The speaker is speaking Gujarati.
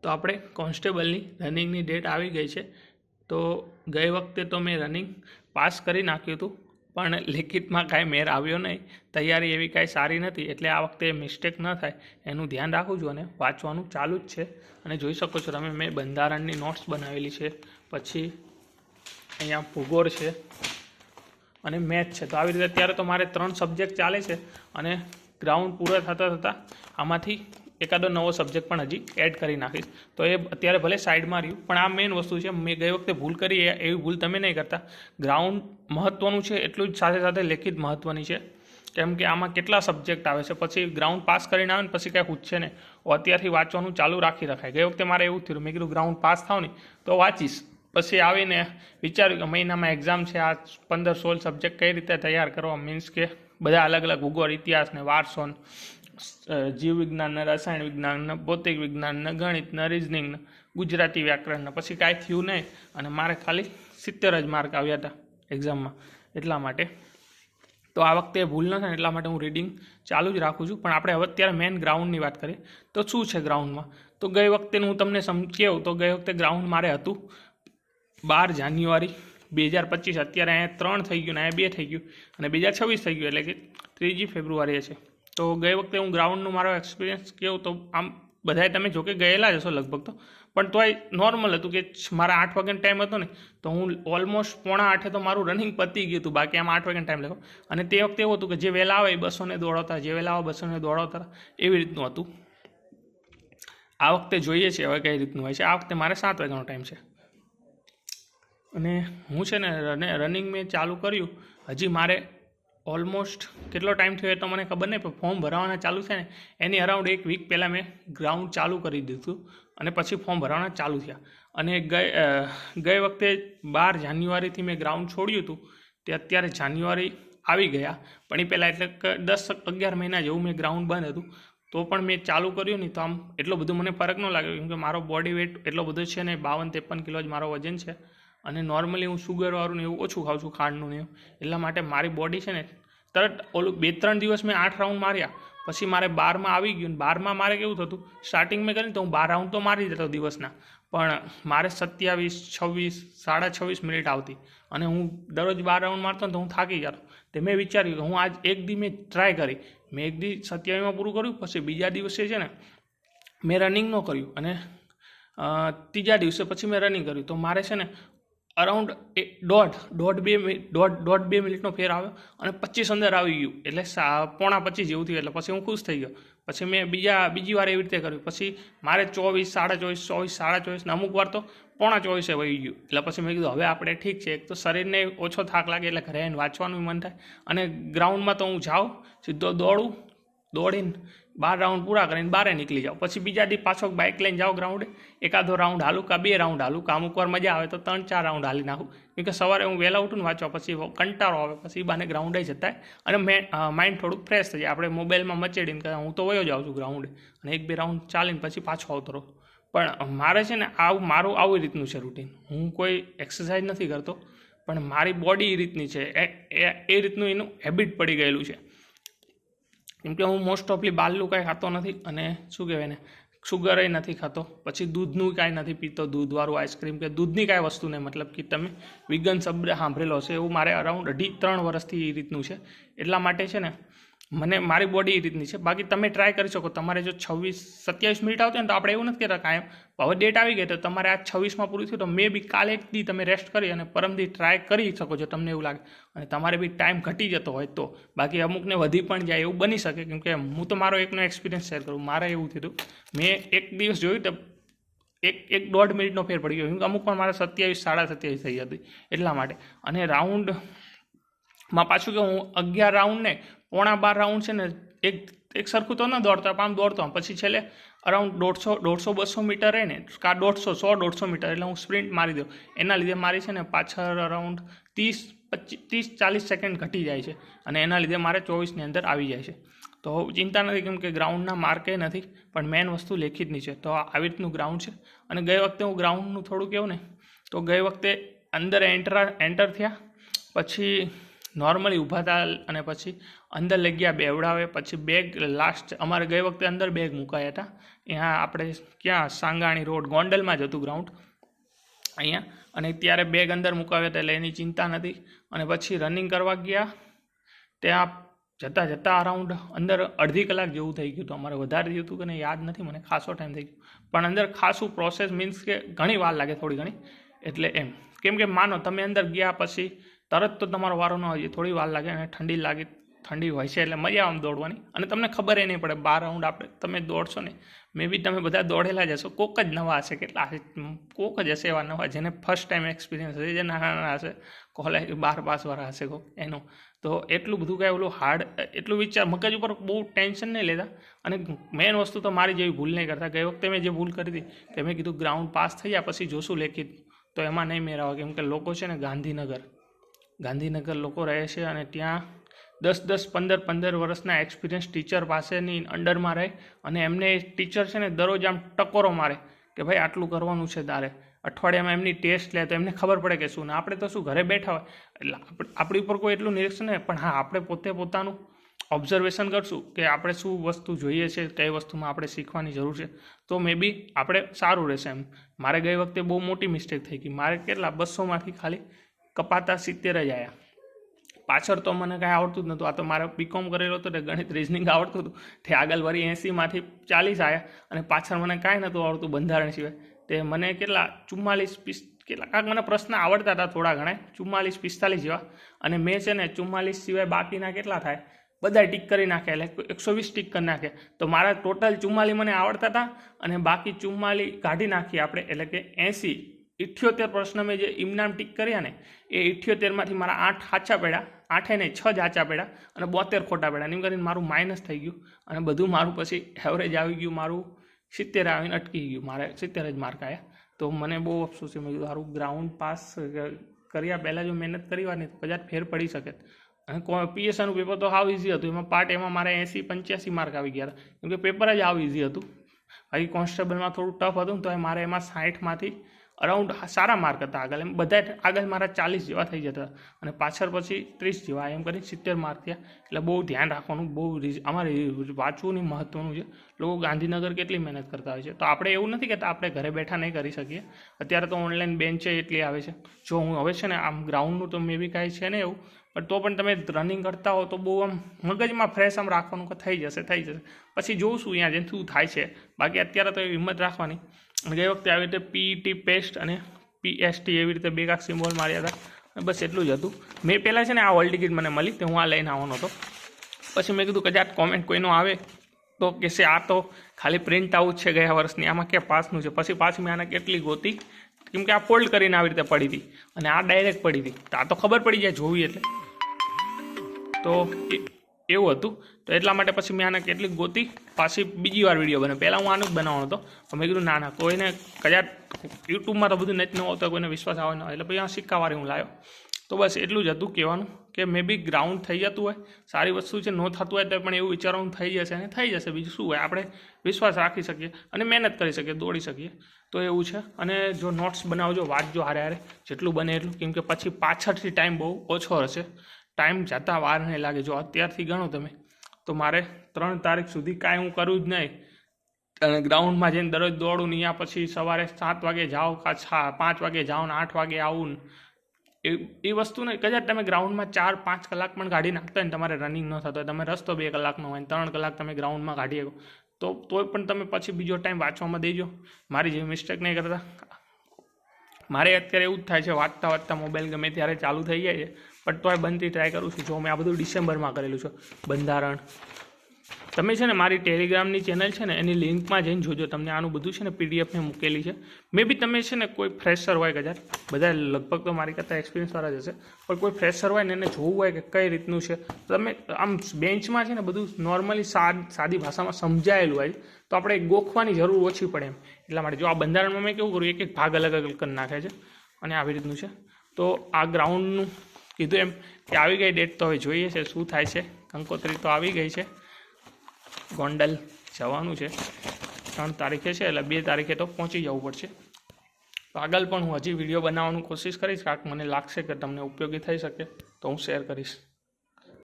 તો આપણે કોન્સ્ટેબલની રનિંગની ડેટ આવી ગઈ છે. તો ગઈ વખતે તો મેં રનિંગ પાસ કરી નાખ્યું હતું, પણ લેખિતમાં કાંઈ મેર આવ્યો નહીં. તૈયારી એવી કાંઈ સારી નથી, એટલે આ વખતે મિસ્ટેક ન થાય એનું ધ્યાન રાખું છું અને વાંચવાનું ચાલુ જ છે. અને જોઈ શકો છો તમે, મેં બંધારણની નોટ્સ બનાવેલી છે, પછી અહીંયા ભૂગોળ છે અને મેથ છે. તો આવી રીતે અત્યારે તો મારે 3 સબ્જેક્ટ ચાલે છે અને ગ્રાઉન્ડ પૂરા થતાં આમાંથી એકાદો નવો સબ્જેક્ટ પણ હજી એડ કરી નાખીશ. તો એ અત્યારે ભલે સાઈડમાં રહ્યું, પણ આ મેઇન વસ્તુ છે. મેં ગઈ વખતે ભૂલ કરી એવી ભૂલ તમે નહીં કરતા. ગ્રાઉન્ડ મહત્ત્વનું છે, એટલું જ સાથે સાથે લેખિત મહત્ત્વની છે. કેમ કે આમાં કેટલા સબ્જેક્ટ આવે છે, પછી ગ્રાઉન્ડ પાસ કરીને આવે ને પછી કાંઈ પૂછશે ને, અત્યારથી વાંચવાનું ચાલુ રાખી રખાય. ગઈ વખતે મારે એવું થયું, મેં કીધું ગ્રાઉન્ડ પાસ થાવ ને તો વાંચીશ. પછી આવીને વિચાર્યું કે મહિનામાં એક્ઝામ છે, આ 15-16 સબ્જેક્ટ કઈ રીતે તૈયાર કરવા. મીન્સ કે બધા અલગ અલગ ભૂગોળ, ઇતિહાસ ને વારસો, જીવ વિજ્ઞાન ને રસાયણ વિજ્ઞાન ને ભૌતિક વિજ્ઞાન ને ગણિત ને રિઝનિંગ ને ગુજરાતી વ્યાકરણ ને પછી કાંઈ થયું નહીં. અને મારે ખાલી 70 જ માર્ક આવ્યા હતા એક્ઝામમાં. એટલા માટે તો આ વખતે ભૂલ ન થાય એટલા માટે હું રીડિંગ ચાલુ જ રાખું છું. પણ આપણે હવે અત્યારે મેઇન ગ્રાઉન્ડની વાત કરીએ તો શું છે ગ્રાઉન્ડમાં. તો ગઈ વખતેનું હું તમને કહું તો ગઈ વખતે ગ્રાઉન્ડ મારે હતું 12 જાન્યુઆરી 2025. અત્યારે અહીંયા 3 થઈ ગયું ને અહીંયા 2 થઈ ગયું અને 2026 થઈ ગયું, એટલે કે 3 ફેબ્રુઆરીએ છે. તો ગઈ વખતે હું ગ્રાઉન્ડનું મારો એક્સપિરિયન્સ કહું તો આમ બધાએ તમે જોકે ગયેલા જ હશો લગભગ તો, પણ તોય નોર્મલ હતું કે મારા 8 વાગ્યાનો ટાઈમ હતો ને, તો હું ઓલમોસ્ટ 7:45 તો મારું રનિંગ પતી ગયું હતું. બાકી આમ 8 વાગ્યાનો ટાઈમ લખ્યો. અને તે વખતે એવું હતું કે જે વહેલા આવે એ 200 દોડાવતા, જે વહેલા આવે 200 દોડાવતા, એવી રીતનું હતું. આ વખતે જોઈએ છે હવે કઈ રીતનું હોય છે. આ વખતે મારે 7 વાગ્યાનો ટાઈમ છે અને હું છે ને રનિંગ મેં ચાલુ કર્યું. હજી મારે ઓલમોસ્ટ કેટલો ટાઈમ થયો એ તો મને ખબર નહીં, પણ ફોર્મ ભરાવાના ચાલુ છે ને એની અરાઉન્ડ 1 વીક પહેલાં મેં ગ્રાઉન્ડ ચાલુ કરી દીધું અને પછી ફોર્મ ભરાવાના ચાલુ થયા. અને ગઈ વખતે 12 જાન્યુઆરીથી મેં ગ્રાઉન્ડ છોડ્યું હતું, તે અત્યારે જાન્યુઆરી આવી ગયા. પણ એ પહેલાં એટલે 10-11 મહિના જેવું મેં ગ્રાઉન્ડ બંધ હતું. તો પણ મેં ચાલુ કર્યું નહીં તો આમ એટલો બધો મને ફરક ન લાગ્યો, કેમકે મારો બોડી વેઇટ એટલો બધો છે ને, 52-53 કિલો જ મારો વજન છે. અને નોર્મલી હું શુગરવાળું ને એવું ઓછું ખાઉં છું, ખાંડનું ને એવું. એટલા માટે મારી બોડી છે ને તરત ઓલું 2-3 દિવસ મેં 8 રાઉન્ડ માર્યા, પછી મારે 12માં આવી ગયું. 12માં મારે કેવું થતું, સ્ટાર્ટિંગ મેં કરીને તો હું 12 રાઉન્ડ તો મારી દેતો દિવસના, પણ મારે 27, 26, 26.5 મિનિટ આવતી અને હું દરરોજ 12 રાઉન્ડ મારતો ને તો હું થાકી જતો. તો મેં વિચાર્યું કે હું આજ એક દી મેં ટ્રાય કરી, મેં એક દી 27માં પૂરું કર્યું. પછી બીજા દિવસે છે ને મેં રનિંગ ન કર્યું અને ત્રીજા દિવસે પછી મેં રનિંગ કર્યું. તો મારે છે ને અરાઉન્ડ 1.5-2 મિનિટનો ફેર આવ્યો અને 25 અંદર આવી ગયું, એટલે 25.25 જેવું થયું. એટલે પછી હું ખુશ થઈ ગયો. પછી મેં બીજી વાર એવી રીતે કર્યું. પછી મારે 24, 24.5, ને અમુક વાર તો 23.25 વહી ગયું. એટલે પછી મેં કીધું હવે આપણે ઠીક છે, એક તો શરીરને ઓછો થાક લાગે એટલે ઘરે આવીને વાંચવાનું મન થાય. અને ગ્રાઉન્ડમાં તો હું જાઉં સીધો દોડીને 12 રાઉન્ડ પૂરા કરીને બહાર નીકળી જાઉં. પછી બીજા દી પાછો બાઇક લઈને જાઉં ગ્રાઉન્ડે, એકાદો રાઉન્ડ હાલું કાં 2 રાઉન્ડ હાલું કાં, અમુક વાર મજા આવે તો 3-4 રાઉન્ડ હાલી નાખું. કેમકે સવારે હું વહેલા ઉઠું ને વાંચવા, પછી કંટાળો આવે, પછી બાને ગ્રાઉન્ડે જતા અને માઇન્ડ થોડુંક ફ્રેશ થઈ જાય. આપણે મોબાઈલમાં મચેડીને હું તો વયો જાઉં છું ગ્રાઉન્ડે અને 1-2 રાઉન્ડ ચાલીને પછી પાછો આવતો રહું. પણ મારે છે ને મારું આવી રીતનું છે રૂટીન. હું કોઈ એક્સરસાઇઝ નથી કરતો, પણ મારી બોડી એ રીતની છે, એ રીતનું એનું હેબિટ પડી ગયેલું છે. કેમ કે હું મોસ્ટ ઓફલી બહારનું કાંઈ ખાતો નથી અને શું કહેવાય ને, શુગરે નથી ખાતો. પછી દૂધનું કાંઈ નથી પીતો, દૂધવાળું આઈસ્ક્રીમ કે દૂધની કાંઈ વસ્તુ નહીં. મતલબ કે તમે વિગન શબ્દ સાંભળેલો હશે, એવું મારે અરાઉન્ડ 2.5-3 વર્ષથી એ રીતનું છે. એટલા માટે છે ને મારી બોડી એ રીતની છે. બાકી તમે ટ્રાય કરી શકો. તમારે જો 26-27 મિનિટ આવતી હોય ને તો આપણે એવું નથી કહેતા કાયમ, હવે ડેટ આવી ગઈ તો તમારે આ 26માં પૂરું થયું તો મે બી કાલે એક દી તમે રેસ્ટ કરી અને પરમદી ટ્રાય કરી શકો છો, તમને એવું લાગે અને તમારે બી ટાઈમ ઘટી જતો હોય તો. બાકી અમુકને વધી પણ જાય એવું બની શકે. કેમ કે હું તો મારો એકનો એક્સપિરિયન્સ શેર કરું. મારે એવું થયું, મેં એક દિવસ જોયું તો 1-1.5 મિનિટનો ફેર પડી ગયો. કેમ કે અમુક પણ મારે 27-27.5 થઈ હતી એટલા માટે. અને રાઉન્ડમાં પાછું કે હું 11 રાઉન્ડ ને 11.25 રાઉન્ડ છે ને એક સરખું તો ન દોડતો, આમ દોડતો પછી છેલ્લે અરાઉન્ડ 150-200 મીટર રહે ને, કાં 100-150 મીટર એટલે હું સ્પ્રિન્ટ મારી દઉં. એના લીધે મારી છે ને પાછળ અરાઉન્ડ 30-40 સેકન્ડ ઘટી જાય છે અને એના લીધે મારે 24ની અંદર આવી જાય છે. તો ચિંતા નથી, કેમ કે ગ્રાઉન્ડના માર્કે નથી, પણ મેઇન વસ્તુ લેખિતની છે. તો આવી રીતનું ગ્રાઉન્ડ છે. અને ગઈ વખતે હું ગ્રાઉન્ડનું થોડું કહું ને, તો ગઈ વખતે અંદર એન્ટર થયા પછી નોર્મલી ઊભા હતા અને પછી અંદર લઈ ગયા બેવડાવે, પછી બેગ લાસ્ટ અમારે ગઈ વખતે અંદર બેગ મુકાયા હતા અહીંયા આપણે ક્યાં સાંગાણી રોડ ગોંડલમાં જ હતું ગ્રાઉન્ડ અહીંયા, અને ત્યારે બેગ અંદર મુકાવ્યા હતા એટલે એની ચિંતા નથી. અને પછી રનિંગ કરવા ગયા, ત્યાં જતાં જતાં અરાઉન્ડ અંદર અડધી કલાક જેવું થઈ ગયું હતું. અમારે વધારે થયું હતું કે નહીં યાદ નથી મને, ખાસો ટાઈમ થઈ ગયો, પણ અંદર ખાસું પ્રોસેસ મીન્સ કે ઘણી વાર લાગે થોડી ઘણી, એટલે એમ કેમ કે માનો તમે અંદર ગયા પછી તરત તો તમારો વારો ન હોય, થોડી વાર લાગે અને ઠંડી હોય છે એટલે મજા આવે દોડવાની, અને તમને ખબર એ નહીં પડે 12 રાઉન્ડ આપણે તમે દોડશો ને, મે બી તમે બધા દોડેલા જ હશો, કોક જ નવા હશે, કેટલા હશે કોક જ હશે એવા નવા જેને ફર્સ્ટ ટાઈમ એક્સપિરિયન્સ હશે, જે નાના હશે કોલેજ 12 પાસ વાળા હશે કોક એનું. તો એટલું બધું કાંઈ ઓલું હાર્ડ એટલું વિચાર મગજ ઉપર બહુ ટેન્શન નહીં લેતા, અને મેઇન વસ્તુ તો મારી જેવી ભૂલ નહીં કરતા. ગઈ વખતે મેં જે ભૂલ કરી હતી કે મેં કીધું ગ્રાઉન્ડ પાસ થઈ જાય પછી જોશું લેખિત, તો એમાં નહીં મેળાવે, કેમ કે લોકો છે ને ગાંધીનગર લોકો રહે છે, અને ત્યાં 10-15 વર્ષના એક્સપિરિયન્સ ટીચર પાસેની અંડરમાં રહે, અને એમને ટીચર છે ને દરરોજ આમ ટકોરો મારે કે ભાઈ આટલું કરવાનું છે તારે, અઠવાડિયામાં એમની ટેસ્ટ લે તો એમને ખબર પડે કે શું. ને આપણે તો શું ઘરે બેઠા હોય એટલે આપણી ઉપર કોઈ એટલું નિરીક્ષણ નહીં, પણ હા આપણે પોતાનું ઓબ્ઝર્વેશન કરશું કે આપણે શું વસ્તુ જોઈએ છે, કઈ વસ્તુમાં આપણે શીખવાની જરૂર છે, તો મે બી આપણે સારું રહેશે એમ. મારે ગઈ વખતે બહુ મોટી મિસ્ટેક થઈ ગઈ, મારે કેટલા 200માંથી ખાલી કપાતા 70 જ આવ્યા. પાછળ તો મને કાંઈ આવડતું જ નહોતું, આ તો મારે બીકોમ કરેલો હતો એટલે ગણિત રિઝનિંગ આવડતું હતું, તે આગળ વળી 80માંથી 40 આવ્યા, અને પાછળ મને કાંઈ નહોતું આવડતું બંધારણ સિવાય, તે મને કેટલા 44 કેટલા કાંક મને પ્રશ્ન આવડતા હતા થોડા ઘણા 44-45 જેવા, અને મેં છે ને 44 સિવાય બાકીના કેટલા થાય બધા ટીક કરી નાખ્યા, એટલે 120 ટીક કરી નાખ્યા. તો મારા ટોટલ 44 મને આવડતા હતા, અને બાકી 44 કાઢી નાખીએ આપણે, એટલે કે 80 78 પ્રશ્ન મેં જે ઇમનામ ટીક કર્યા ને એ 78માંથી મારા 8 સાચા પડ્યા, 8 નહીં 6 જ સાચા પડ્યા, અને 72 ખોટા પડ્યા. એમ કરીને મારું માઇનસ થઈ ગયું, અને બધું મારું પછી એવરેજ આવી ગયું, મારું 70 આવીને અટકી ગયું, મારે 70 જ માર્ક આવ્યા. તો મને બહુ અફસોસ છે, મેં કીધું સારું ગ્રાઉન્ડ પાસ કર્યા પહેલાં જો મહેનત કરી હોય ને તો કદાચ ફેર પડી શકે. અને પીએસઆઈનું પેપર તો હાવ ઇઝી હતું, એમાં મારે 80-85 માર્ક આવી ગયા હતા, કેમ કે પેપર જ હાવ ઇઝી હતું. બાકી કોન્સ્ટેબલમાં થોડું ટફ હતું ને તો મારે એમાં 60માંથી અરાઉન્ડ સારા માર્ક હતા આગળ, એમ બધા આગળ મારા 40 જેવા થઈ જતા, અને પાછળ પછી 30 જેવા, એમ કરીને 70 માર્ક થયા. એટલે બહુ ધ્યાન રાખવાનું, બહુ અમારે વાંચવું નહીં મહત્ત્વનું છે. લોકો ગાંધીનગર કેટલી મહેનત કરતા હોય છે, તો આપણે એવું નથી કહેતા આપણે ઘરે બેઠા નહીં કરી શકીએ. અત્યારે તો ઓનલાઈન બેન્ચ એટલી આવે છે, જો હું હવે છે ને આમ ગ્રાઉન્ડનું તો મે બી કાંઈ છે ને એવું, પણ તો પણ તમે રનિંગ કરતા હો તો બહુ આમ મગજમાં ફ્રેશ આમ રાખવાનું કે થઈ જશે પછી જોઉંશું અહીંયા જેમ શું થાય છે. બાકી અત્યારે તો હિંમત રાખવાની. ગઈ વખતે આવી રીતે પીઈટી પેસ્ટ અને પીએસટી એવી રીતે બે કાંક સિમ્બોલ માર્યા હતા, બસ એટલું જ હતું. મેં પહેલાં છે ને આ હોલ ટિકિટ મને મળી તો હું આ લઈને આવવાનો હતો, પછી મેં કીધું કદાચ કોમેન્ટ કોઈનો આવે તો કહેશે આ તો ખાલી પ્રિન્ટ આઉટ છે ગયા વર્ષની, આમાં ક્યાં પાસનું છે. પછી પાછી મેં આને કેટલી ગોતી, કેમ કે આ ફોલ્ડ કરીને આવી રીતે પડી હતી, અને આ ડાયરેક્ટ પડી હતી, તો આ તો ખબર પડી જાય જોવી એટલે, તો એવું હતું. તો એટલા માટે પછી મેં આને કેટલીક ગોતી, પાછી બીજી વાર વિડીયો બને. પહેલાં હું આનું જ બનાવવાનો હતો, તો મેં કીધું ના કોઈને કદાચ યુટ્યુબમાં તો બધું નેટ ન હોતો, કોઈને વિશ્વાસ આવે ન હોય, એટલે પછી આ સિક્કાવાળી હું લાવ્યો. તો બસ એટલું જ હતું કહેવાનું કે મે બી ગ્રાઉન્ડ થઈ જતું હોય સારી વસ્તુ છે, ન થતું હોય તો પણ એવું વિચારવાનું થઈ જશે, અને થઈ જશે. બીજું શું હોય, આપણે વિશ્વાસ રાખી શકીએ અને મહેનત કરી શકીએ, દોડી શકીએ, તો એવું છે. અને જો નોટ્સ બનાવજો, વાંચજો હારે જેટલું બને એટલું, કેમ કે પછી પાછળથી ટાઈમ બહુ ઓછો હશે, ટાઈમ જતાં વાર નહીં લાગે. જો અત્યારથી ગણો તમે તો મારે 3 તારીખ સુધી કાંઈ હું કરું જ નહીં, અને ગ્રાઉન્ડમાં જઈને દરરોજ દોડું ને ત્યાં પછી સવારે 7 વાગે જાઓ, 5 વાગે જાઓ ને 8 વાગે આવું, એ વસ્તુ નહીં. કદાચ તમે ગ્રાઉન્ડમાં 4-5 કલાક પણ કાઢી નાખતા હોય ને, તમારે રનિંગ ન થતો હોય, તમે રસ્તો 2 કલાકનો હોય, 3 કલાક તમે ગ્રાઉન્ડમાં કાઢી શકો, તોય પણ તમે પછી બીજો ટાઈમ વાંચવામાં દેજો. મારી જેવી મિસ્ટેક નહીં કરતા. મારે અત્યારે એવું જ થાય છે, વાંચતા મોબાઈલ ગમે ત્યારે ચાલુ થઈ જાય છે, પણ તોય બનતી ટ્રાય કરું છું. જો મેં આ બધું ડિસેમ્બરમાં કરેલું છે બંધારણ. તમે છે ને મારી ટેલિગ્રામની ચેનલ છે ને એની લિંકમાં જઈને જોજો, તમને આનું બધું છે ને પીડીએફ મેં મૂકેલી છે. મે બી તમે છે ને કોઈ ફ્રેશર હોય, કદાચ બધા લગભગ તો મારી કરતાં એક્સપિરિયન્સવાળા જ હશે, પણ કોઈ ફ્રેશર હોય ને એને જોવું હોય કે કઈ રીતનું છે, તમે આમ બેન્ચમાં છે ને બધું નોર્મલી સાદી ભાષામાં સમજાયેલું હોય, તો આપણે ગોખવાની જરૂર ઓછી પડે એમ. એટલા માટે જો આ બંધારણમાં મેં કેવું કરું, એક ભાગ અલગ કરી નાખે છે, અને આવી રીતનું છે. તો આ ગ્રાઉન્ડનું કીધું એમ કે આવી ગઈ ડેટ, તો હવે જોઈએ છે શું થાય છે. કંકોત્રી તો આવી ગઈ છે, ગોંડલ જવાનું છે 3 તારીખે છે, એટલે 2 તારીખે તો પહોંચી જવું પડશે. તો આગળ પણ હું હજી વિડીયો બનાવવાનું કોશિશ કરીશ, કારણ મને લાગશે કે તમને ઉપયોગી થઈ શકે. તો હું શેર કરીશ.